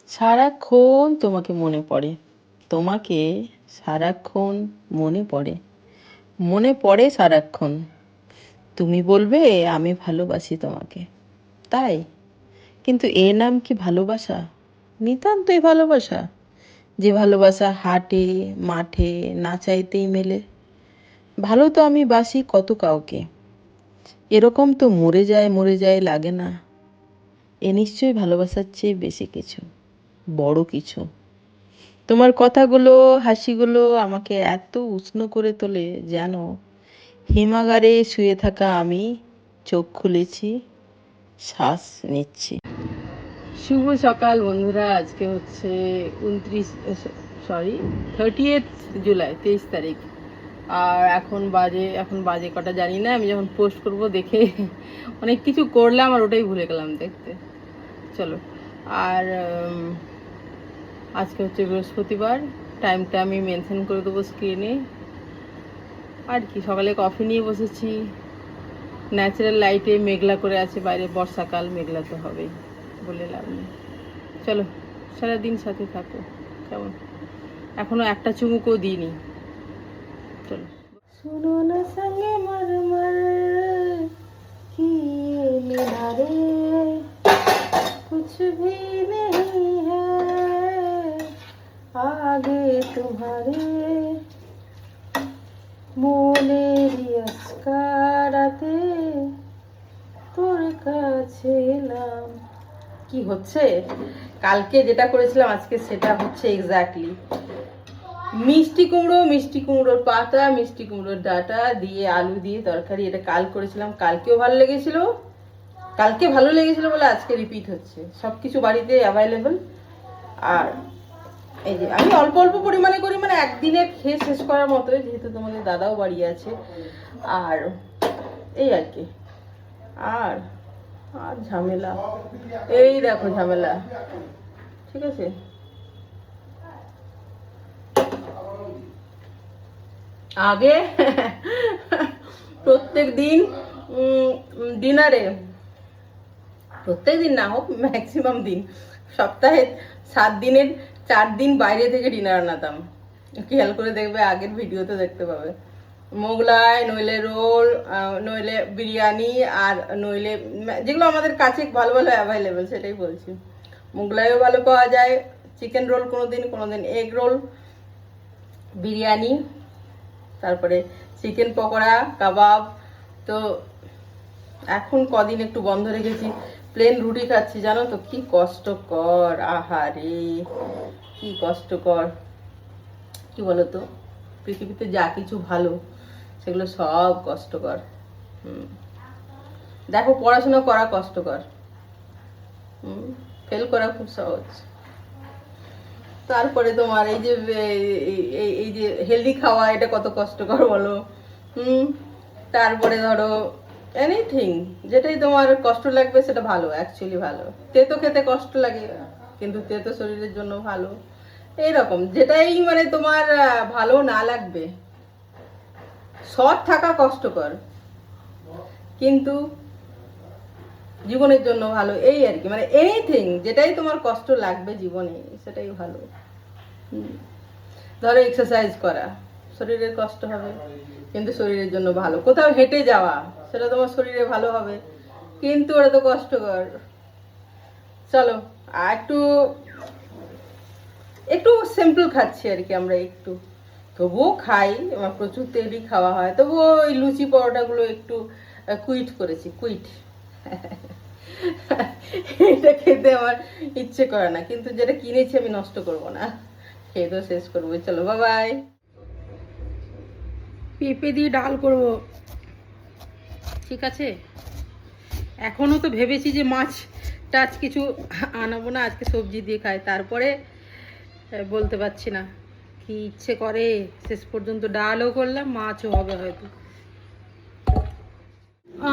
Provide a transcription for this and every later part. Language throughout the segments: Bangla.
সারাক্ষণ তোমাকে মনে পড়ে, তোমাকে সারাক্ষণ মনে পড়ে, মনে পড়ে সারাক্ষণ। তুমি বলবে আমি ভালোবাসি তোমাকে, তাই? কিন্তু এর নাম কি ভালোবাসা? নিতান্তই ভালোবাসা, যে ভালোবাসা হাটে মাঠে না চাইতেই মেলে। ভালো তো আমি বাসি কত কাউকে, এরকম তো মরে যায় লাগে না। এ নিশ্চয়ই ভালোবাসার চেয়ে বেশি কিছু, বড় কিছু। তোমার কথাগুলো হাসিগুলো আমাকে এত উষ্ণ করে তোলে, যেন হিমাগারে শুয়ে থাকা আমি চোখ খুলেছি, শ্বাস নিচ্ছি। শুভ সকাল বন্ধুরা। আজকে হচ্ছে 30 জুলাই, 23 তারিখ। আর এখন বাজে কটা জানি না। আমি যখন পোস্ট করব দেখে অনেক কিছু করলাম আর ওটাই ভুলে গেলাম দেখতে। চলো। আর আজকে হচ্ছে বৃহস্পতিবার। টাইমটা আমি মেনশন করে দেবো স্ক্রিনে। আর কি, সকালে কফি নিয়ে বসেছি। ন্যাচারাল লাইটে মেঘলা করে আছে বাইরে, বর্ষাকাল, মেঘলা তো হবেই, বলে লাভ নেই। চলো, সারাদিন সাথে থাকো। কেমন? এখনো একটা চুমুকও দিইনি। চলো। শুনো না সঙ্গে মরমর কি মিলা রে, कुछ भी नहीं है आगे तुम्हारे, মনেরই আজকারাতে তোর কাছে এলাম। কি হচ্ছে? কালকে যেটা করেছিলাম আজকে সেটা হচ্ছে এক্স্যাক্টলি। মিষ্টি কুমড়োর পাতা, মিষ্টি কুমড়োর ডাঁটা দিয়ে আলু দিয়ে তরকারি। এটা কাল করেছিলাম, কালকেও ভালো লেগেছিল। কালকে ভালো লেগেছিল বলে আজকে রিপিট হচ্ছে। সবকিছু বাড়িতে অ্যাভেলেবল। আর এই যে আমি অল্প অল্প পরিমাণে করি, মানে একদিনে খেয়ে শেষ করার মতো, যেহেতু তোমাদের দাদাও বাড়ি আছে। আর এই আর কি। আর আর ঝামেলা, এই দেখো ঝামেলা। ঠিক আছে। আগে প্রত্যেক দিন ডিনারে, প্রত্যেক দিন না হোক, ম্যাক্সিমাম দিন, সপ্তাহে 7 দিনের 4 দিন বাইরে থেকে ডিনার আনাতাম। খেয়াল করে দেখবে, আগের ভিডিওতে দেখতে পাবে। মোগলাই, নইলে রোল, নইলে বিরিয়ানি, আর নইলে যেগুলো আমাদের কাছে ভালো ভালো অ্যাভেলেবেল সেটাই বলছি। মোগলাইও ভালো পাওয়া যায়, চিকেন রোল কোনোদিন এগ রোল, বিরিয়ানি, তারপরে চিকেন পকোড়া, কাবাব। তো এখন কদিন একটু বন্ধ রেখেছি, প্লেন রুটি খাচ্ছি। জানো তো কি কষ্টকর, আহারে কি কষ্টকর। কি বলতো, পৃথিবীতে যা কিছু ভালো সেগুলো সব কষ্টকর। দেখো, পড়াশোনা করা কষ্টকর, ফেল করা খুব সহজ। তারপরে তোমার এই যে হেলদি খাওয়া, এটা কত কষ্টকর বলো। তারপরে ধরো এনিথিং, যেটাই তোমার কষ্ট লাগবে সেটা ভালো, অ্যাকচুয়ালি ভালো। তেতো খেতে কষ্ট লাগে, কিন্তু তেতো শরীরের জন্য ভালো। এইরকম যেটাই মানে তোমার ভালো না লাগবে, সৎ থাকা কষ্টকর, কিন্তু জীবনের জন্য ভালো, এই আর কি। মানে এনিথিং যেটাই তোমার কষ্ট লাগবে জীবনে, সেটাই ভালো। ধরো এক্সারসাইজ করা, শরীরের কষ্ট হবে কিন্তু শরীরের জন্য ভালো। কোথাও হেঁটে যাওয়া, সেটা তোমার শরীরে ভালো হবে, কিন্তু ওটা তো কষ্টকর। চলো, আর একটু সিম্পল খাচ্ছি আর কি আমরা, একটু তবুও খাই। আমার প্রচুর তেলই খাওয়া হয়, তবুও ওই লুচি পরোটাগুলো একটু কুইট করেছি, কুইট। এটা খেতে আমার ইচ্ছে করে না, কিন্তু যেটা কিনেছি আমি নষ্ট করব না, খেয়ে তো শেষ করবো। চলো, বাই। পেঁপে দিয়ে ডাল করব, ঠিক আছে। এখনো তো ভেবেছি যে মাছ টাছ কিছু আনাবো না, আজকে সবজি দিয়ে খাই। তারপরে বলতে পারছি না, কি ইচ্ছে করে। শেষ পর্যন্ত ডালও করলাম, মাছও হবে হয়তো।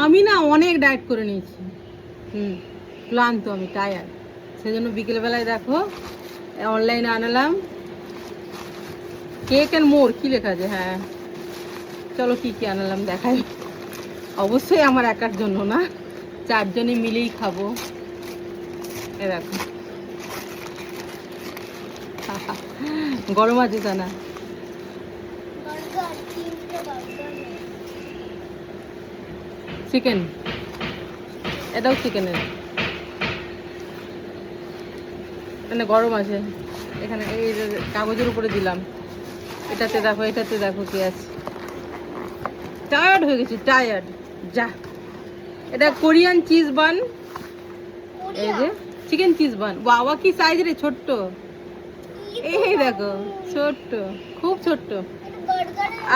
আমি না অনেক ডায়েট করে নিয়েছি, ক্লান্ত, আমি টায়ার্ড। সেজন্য বিকেলবেলায় দেখো অনলাইনে আনালাম কেক অ্যান্ড মোর, কি লেখা আছে, হ্যাঁ। চলো কি কি আনালাম দেখাই। অবশ্যই আমার একার জন্য না, 4 জনে মিলেই খাবো। এ দেখো, গরম আছে তা না? চিকেন, এটাও চিকেনের, মানে গরম আছে। এখানে এই যে কাগজের উপরে দিলাম, এটাতে দেখো কি আছে। টায়ার্ড হয়ে গেছি, টায়ার্ড। যা, এটা কোরিয়ান চিজ বান, এই যে চিকেন চিজ বান। বাবা কি সাইজ রে, ছোট্ট। এই দেখো ছোট্ট, খুব ছোট্ট।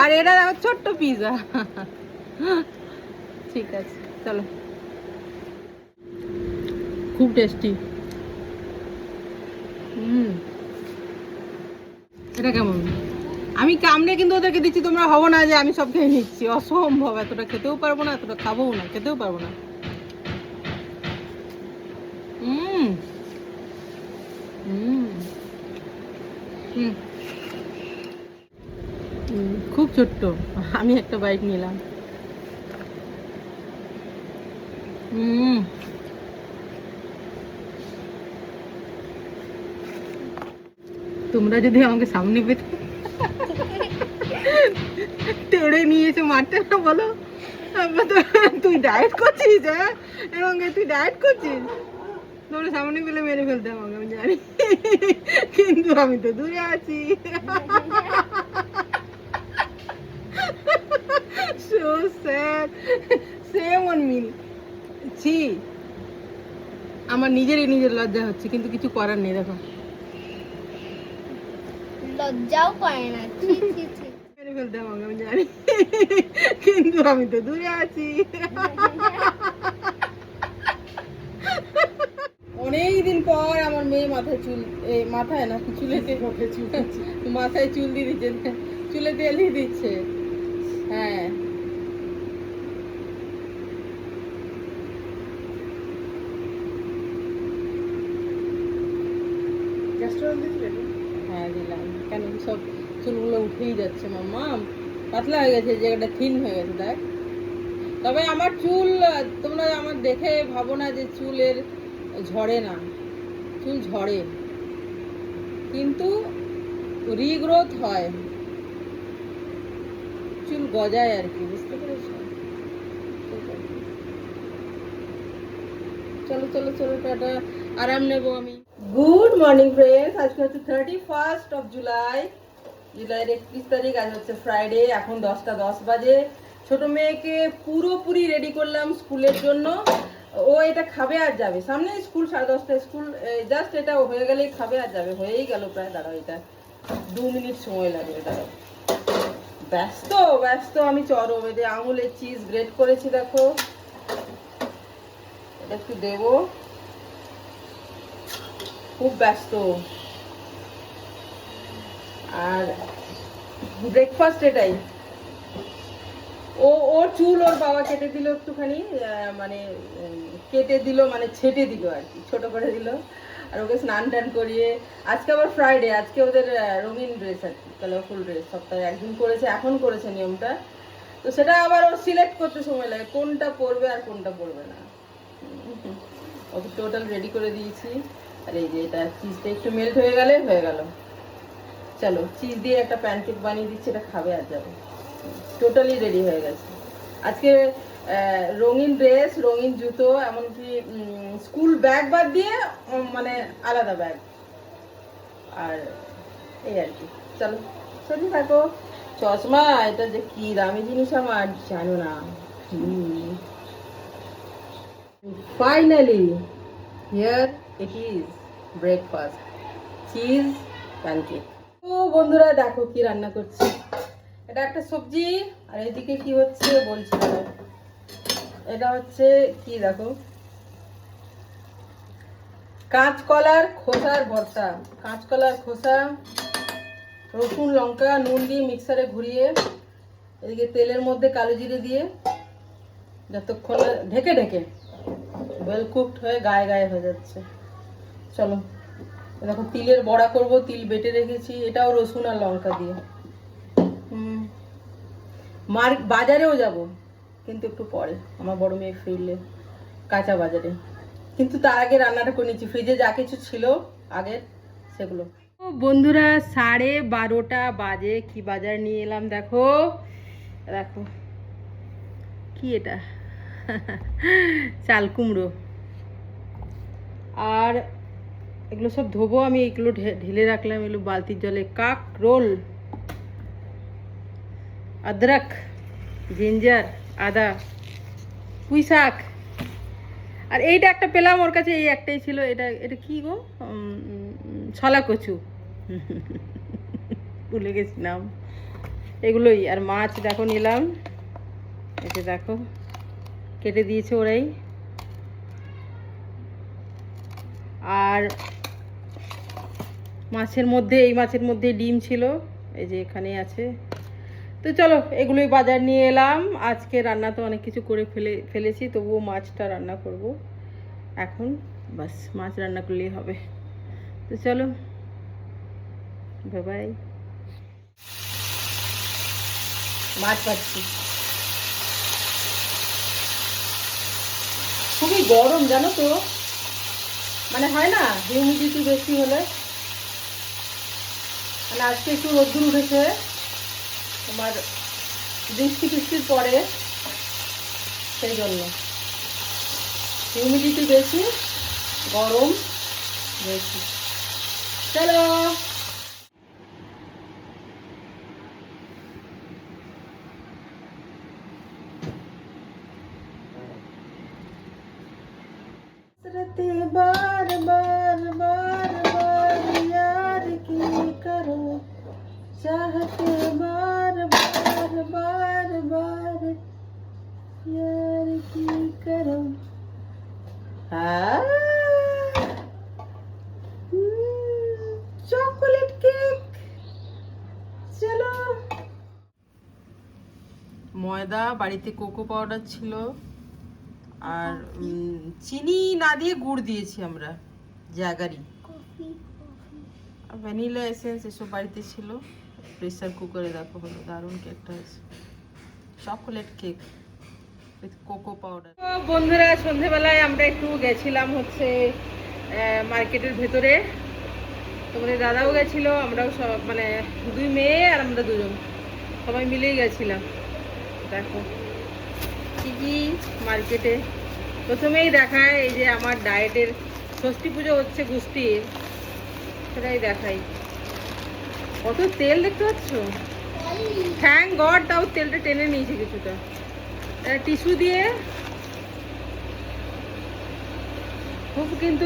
আর এটা দেখো ছোট্ট পিজা। ঠিক আছে চলো, খুব টেস্টি। এটা কেমন? আমি কামড়ে কিন্তু ওদেরকে দিচ্ছি, তোমরা হবো না যে আমি সব খেয়ে নিচ্ছি, অসম্ভব। এতটা খেতেও পারবো না, এতটা খাবোও না, খেতেও পারবো না। হুম হুম হুম, খুব ছোট্ট। আমি একটা বাইট নিলাম। হুম, তোমরা যদি আমাকে সামনে পেতে, তেড়ে নিয়েছো মারতে না বলো। তুই ডায়েট করছিস? হ্যাঁ, এবং তুই ডায়েট করছিস? তোমরা সামনে পেলে মেরে ফেলতে আমাকে, আমি জানি, কিন্তু আমি তো দূরে আছি। So sad. Same on me. ছি, আমার নিজের লজ্জা হচ্ছে, কিন্তু কিছু করার নেই। দেখো লজ্জাও করে না, মেরে ফেলতে আমাকে, আমি জানি, কিন্তু আমি তো দূরে আছি। অনেকদিন পর আমার মেয়ে মাথায় চুল, মাথায় না চুলেতে, মাথায় চুল দিয়ে দিচ্ছে, চুলে তেল দিয়ে দিচ্ছে। হ্যাঁ, হ্যাঁ দিলাম। কেন সব চুলগুলো উঠেই যাচ্ছে মাম্মা, পাতলা হয়ে গেছে, জায়গাটা থিন হয়ে গেছে দেখ। তবে আমার চুল, তোমরা আমার দেখে ভাবো না যে চুলের ঝরে না, চুল ঝরে, কিন্তু রিগ্রোথ হয়, চুল গজায় আর কি, বুঝতে পেরেছো? চলো চলো চলো, টাটা, আরাম নেবো আমি। গুড মর্নিং ফ্রেন্ডস, আজকে হচ্ছে 31st অফ জুলাই, জুলাইয়ের 31 তারিখ। আজ হচ্ছে ফ্রাইডে। এখন 10টা 10 বাজে। ছোট মেয়েকে পুরোপুরি রেডি করলাম স্কুলের জন্য। ও এটা খাবে আর যাবে, সামনে স্কুল, 10:30 স্কুল, জাস্ট এটা হয়ে গেলেই খাবে আর যাবে। হয়েই গেল প্রায়, দাঁড়াও এটা 2 মিনিট সময় লাগবে, দাঁড়াও। ব্যস্ত ব্যস্ত আমি চরম। এতে আঙুলের চিজ গ্রেট করেছি, দেখো এটা একটু দেবো, খুব ব্যস্ত। আর ব্রেকফাস্ট এটাই। ওর চুল ওর বাবা কেটে দিল একটুখানি, মানে কেটে দিল, মানে ছেটে দিল আর কি, ছোট করে দিল। আর ওকে স্নান টান করিয়ে, আজকে আবার ফ্রাইডে, আজকে ওদের রঙিন ড্রেস আর কি, কালারফুল ড্রেস, সপ্তাহে একদিন করেছে, এখন করেছে নিয়মটা। তো সেটা আবার ওর সিলেক্ট করতে সময় লাগে, কোনটা পরবে আর কোনটা পরবে না। ওকে টোটাল রেডি করে দিয়েছি। আর এই যে এটা চিজটা একটু মেল্ট হয়ে গেলে হয়ে গেল। চলো, চিজ দিয়ে একটা প্যানকেক বানিয়ে দিচ্ছি, এটা খাবে আর যাবে। টোটালি রেডি হয়ে গেছে। আজকে রঙিন ড্রেস, রঙিন জুতো, এমনকি স্কুল ব্যাগ বাদ দিয়ে মানে আলাদা ব্যাগ। আর এই আর কি। চলো চলি থাকো। চশমা, এটা যে কি দামি জিনিস আমার জানো না। Finally here it is, breakfast, cheese pancake. তো বন্ধুরা দেখো কি রান্না করছি। এটা একটা সবজি, আর এদিকে কি হচ্ছে বলছি। এটা হচ্ছে কি দেখো, কাঁচকলার খোসার ভর্তা। কাঁচকলার খোসা, রসুন লঙ্কা নুন দিয়ে মিক্সারে ঘুরিয়ে, এদিকে তেলের মধ্যে কালো জিরে দিয়ে, যতক্ষণ ঢেকে ঢেকে ওয়েল কুকড হয়ে গায়ে গায়ে হয়ে যাচ্ছে। চলো দেখো, তিলের বড়া করব, তিল বেটে রেখেছি, এটাও রসুন আর লঙ্কা দিয়ে। বাজারেও যাব, কিন্তু একটু পরে, আমার বড় মেয়ে ফিরলে, কাঁচা বাজারে। কিন্তু তার আগে রান্নাটা করে নিচ্ছি, ফ্রিজে যা কিছু ছিল আগের সেগুলো। বন্ধুরা 12:30 বাজে, কি বাজার নিয়ে এলাম দেখো। দেখো কি এটা, চাল কুমড়ো। আর এগুলো সব ধোবো আমি, এগুলো ঢেলে রাখলাম এগুলো বালতির জলে। কাক রোল, अदरक, জিঞ্জার, আদা, পুঁই শাক। আর এইটা একটা পেলাম ওর কাছে, এই একটাই ছিল। এটা এটা কি গো, ছলা কচু, ভুলে গেছি নাম। এগুলোই। আর মাছ দেখো নিলাম, এটা দেখো কেটে দিয়েছে ওরাই। আর মাছের মধ্যে, এই মাছের মধ্যে ডিম ছিল, এই যে এখানে আছে। তো চলো এগুলোই বাজার নিয়ে এলাম। আজকে রান্না তো অনেক কিছু করে ফেলেছি, তবুও মাছটা রান্না করব এখন। বাস মাছ রান্না করলেই হবে। তো চলো, বাই বাই। মাছ পাচ্ছি, খুবই গরম জানো তো, মানে হয় না হিউমিডিটি বেশি হলে। মানে আজকে একটু রোদ্দুর উঠেছে, তোমার বৃষ্টি বৃষ্টির পরে, সেই জন্য হিউমিডিটি বেশি, গরম বেশি। চলো बार बार बार बार यार की करो, चाहते बार बार बार बार यार की करो। चॉकलेट केक, चलो। ময়দা, বাড়িতে কোকো পাউডার ছিল, আর চিনি না দিয়ে গুড় দিয়েছি আমরা, জাগারি। আর ভ্যানিলা এসেন্স এসব বাড়িতে ছিল। প্রেসার কুকারে দেখো হলো, দারুণ কেকটা হয়েছে। Chocolate cake with cocoa powder. বন্ধুরা সন্ধেবেলায় আমরা একটু গেছিলাম হচ্ছে মার্কেটের ভেতরে। তোমাদের দাদাও গেছিল, আমরাও সব, মানে দুই মেয়ে আর আমরা দুজন, সবাই মিলেই গেছিলাম। দেখো কি কি মার্কেটে। প্রথমেই দেখায় এই যে আমার ডায়েটের ষষ্ঠী পুজো হচ্ছে গোষ্ঠীর, সেটাই দেখাই। কত তেল দেখতে পাচ্ছ, থ্যাংক গড, তাও তেলটা টেনে নিয়েছে কিছুটা। টিস্যু দিয়ে খুব কিন্তু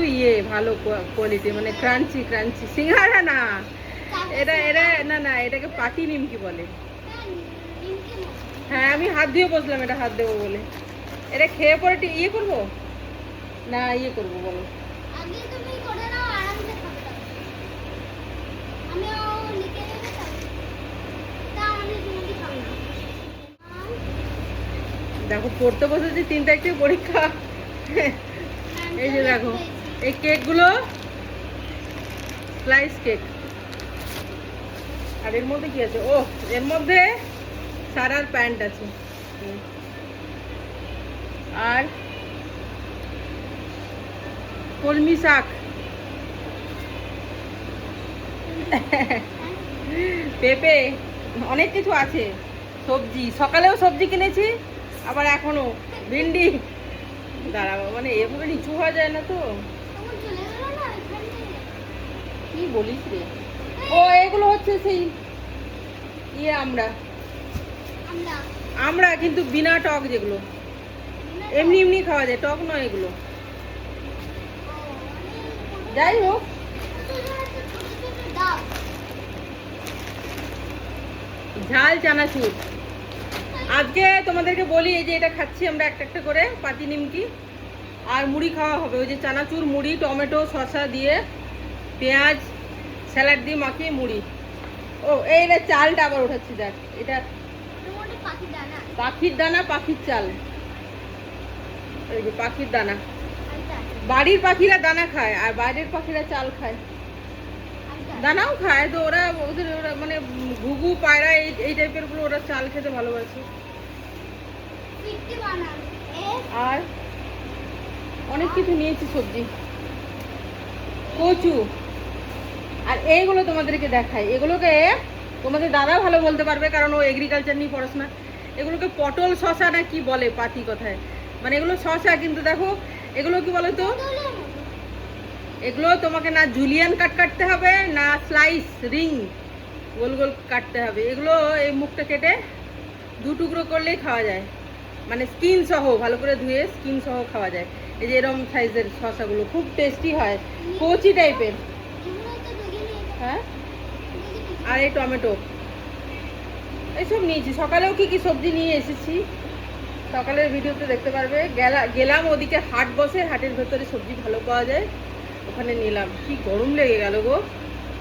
ভালো কোয়ালিটি, মানে ক্রাঞ্চি ক্রাঞ্চি। সিঙ্গারা না এটা, না না এটাকে পাতি নিমকি বলে। হ্যাঁ আমি হাত দিয়ে বসলাম এটা হাত দেবো বলে। এটা খেয়ে পরে করবো না, করবো বলো। দেখো পড়তে বসেছি, 3 তারিখে পরীক্ষা। এই যে দেখো এই কেকগুলো স্লাইস কেক। আর এর মধ্যে কি আছে, ও এর মধ্যে সারার প্যান্ট আছে। আর কলমি শাক, পেঁপে, অনেক কিছু আছে। সবজি, সকালেও সবজি কিনেছি, আবার এখনো ভিন্ডি। দাঁড়াবো, মানে এভাবে নিচু হওয়া যায় না তো, কি বলিস রে। ও এগুলো হচ্ছে সেই আমরা কিন্তু বিনা টক, যেগুলো এমনি এমনি খাওয়া যায়, টক নয় এগুলো। যাই হোক, ঝাল চানাচুর। আজকে তোমাদেরকে বলি, এই যে এটা খাচ্ছি আমরা একটা একটা করে পাতি নিমকি, আর মুড়ি খাওয়া হবে। ওই যে চানাচুর, মুড়ি, টমেটো, শসা দিয়ে, পেঁয়াজ, স্যালাড দিয়ে মাখিয়ে মুড়ি। ও এইটা চালটা আবার উঠাচ্ছি, দেখ এটা পাখির দানা, পাখির চাল। এই যে পাখির দানা, বাড়ির পাখিরা দানা খায় আর বাইরের পাখিরা চাল খায়। দানাও খায় তো ওরা, ওদের ওরা মানে ঘুঘু, পায়রা, এই টাইপের গুলো ওরা চাল খেতে ভালোবাসে। আর অনেক কিছু নিয়েছি সবজি, কচু, আর এইগুলো তোমাদেরকে দেখাই, এগুলোকে তোমাদের দাদা ভালো বলতে পারবে কারণ ও এগ্রিকালচার নিয়ে পড়াশোনা। এগুলোকে পটল শশা না কি বলে পাতি কথায়, মানে এগুলো শশা, কিন্তু দেখো এগুলো কি বলো তো, এগুলো তোমাকে না জুলিয়ান কাট কাটতে হবে না স্লাইস রিং গোল গোল কাটতে হবে। এগুলো এই মুখটা কেটে দু টুকরো করলেই খাওয়া যায়, মানে স্কিন সহ, ভালো করে ধুয়ে স্কিন সহ খাওয়া যায়। এই যে এরকম সাইজের শশাগুলো খুব টেস্টি হয়, কচি টাইপের। হ্যাঁ, আর এই টমেটো এইসব নিয়েছি। সকালেও কি কি সবজি নিয়ে এসেছি সকালের ভিডিওতে দেখতে পারবে। গেলাম ওদিকে হাট বসে, হাটের ভেতরে সবজি ভালো পাওয়া যায়, ওখানে নিলাম। কি গরম লেগে গেল গো।